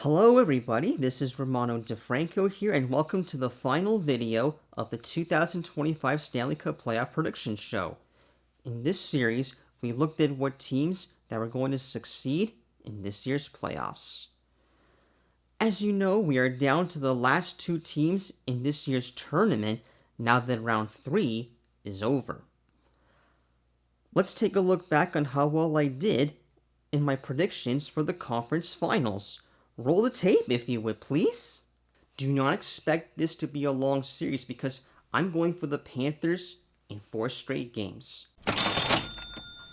Hello everybody, this is Romano DeFranco here, and welcome to the final video of the 2025 Stanley Cup Playoff Predictions show. In this series, we looked at what teams that were going to succeed in this year's playoffs. As you know, we are down to the last two teams in this year's tournament now that round 3 is over. Let's take a look back on how well I did in my predictions for the conference finals. Roll the tape, if you would, please. Do not expect this to be a long series because I'm going for the Panthers in 4 straight games.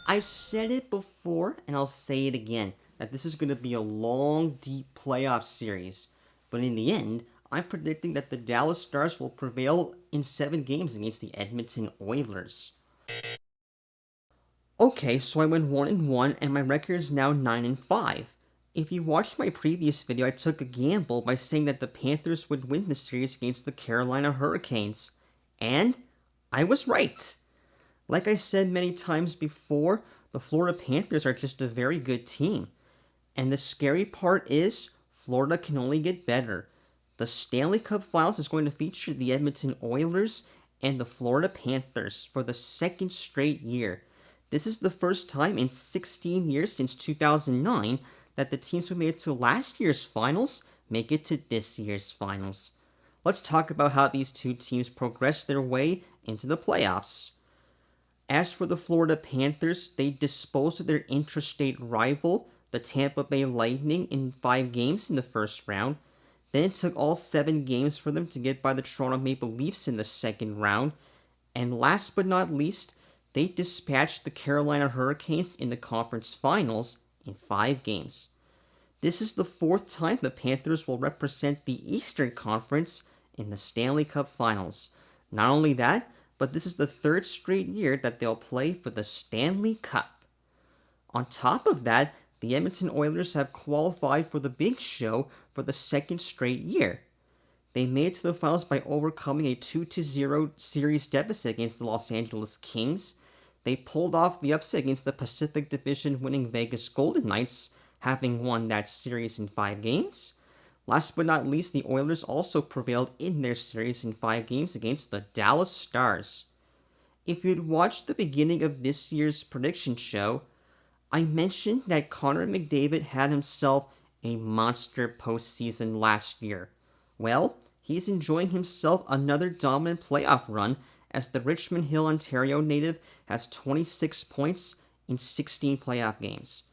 I've said it before, and I'll say it again, that this is going to be a long, deep playoff series. But in the end, I'm predicting that the Dallas Stars will prevail in 7 games against the Edmonton Oilers. Okay, so I went 1-1, and my record is now 9-5. If you watched my previous video, I took a gamble by saying that the Panthers would win the series against the Carolina Hurricanes. And I was right. Like I said many times before, the Florida Panthers are just a very good team. And the scary part is, Florida can only get better. The Stanley Cup Finals is going to feature the Edmonton Oilers and the Florida Panthers for the 2nd straight year. This is the first time in 16 years since 2009 that the teams who made it to last year's finals make it to this year's finals. Let's talk about how these two teams progressed their way into the playoffs. As for the Florida Panthers, they disposed of their intrastate rival, the Tampa Bay Lightning, in 5 games in the first round. Then it took all 7 games for them to get by the Toronto Maple Leafs in the second round. And last but not least, they dispatched the Carolina Hurricanes in the conference finals in 5 games. This is the 4th time the Panthers will represent the Eastern Conference in the Stanley Cup Finals. Not only that, but this is the 3rd straight year that they'll play for the Stanley Cup. On top of that, the Edmonton Oilers have qualified for the Big Show for the 2nd straight year. They made it to the finals by overcoming a 2-0 series deficit against the Los Angeles Kings. They pulled off the upset against the Pacific Division winning Vegas Golden Knights, having won that series in 5 games. Last but not least, the Oilers also prevailed in their series in 5 games against the Dallas Stars. If you'd watched the beginning of this year's prediction show, I mentioned that Connor McDavid had himself a monster postseason last year. Well, he's enjoying himself another dominant playoff run as the Richmond Hill, Ontario native has 26 points in 16 playoff games.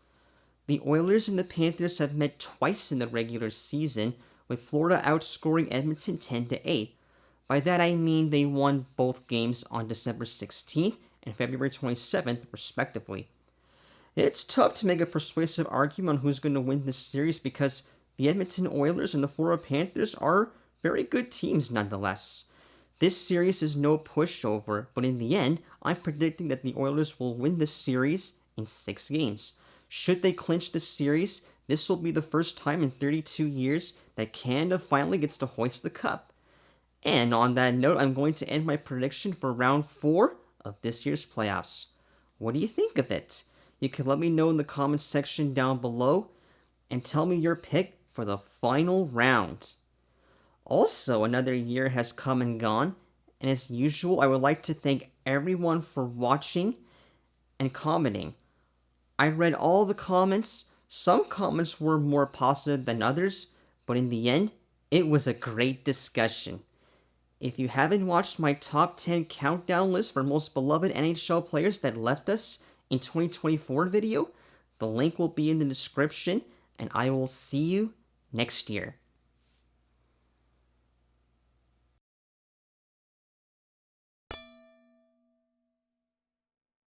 The Oilers and the Panthers have met twice in the regular season, with Florida outscoring Edmonton 10-8. By that I mean they won both games on December 16th and February 27th, respectively. It's tough to make a persuasive argument on who's going to win this series because the Edmonton Oilers and the Florida Panthers are very good teams nonetheless. This series is no pushover, but in the end, I'm predicting that the Oilers will win this series in 6 games. Should they clinch this series, this will be the first time in 32 years that Canada finally gets to hoist the cup. And on that note, I'm going to end my prediction for round 4 of this year's playoffs. What do you think of it? You can let me know in the comments section down below and tell me your pick for the final round. Also, another year has come and gone, and as usual, I would like to thank everyone for watching and commenting. I read all the comments. Some comments were more positive than others, but in the end, it was a great discussion. If you haven't watched my top 10 countdown list for most beloved NHL players that left us in 2024 video, the link will be in the description, and I will see you next year.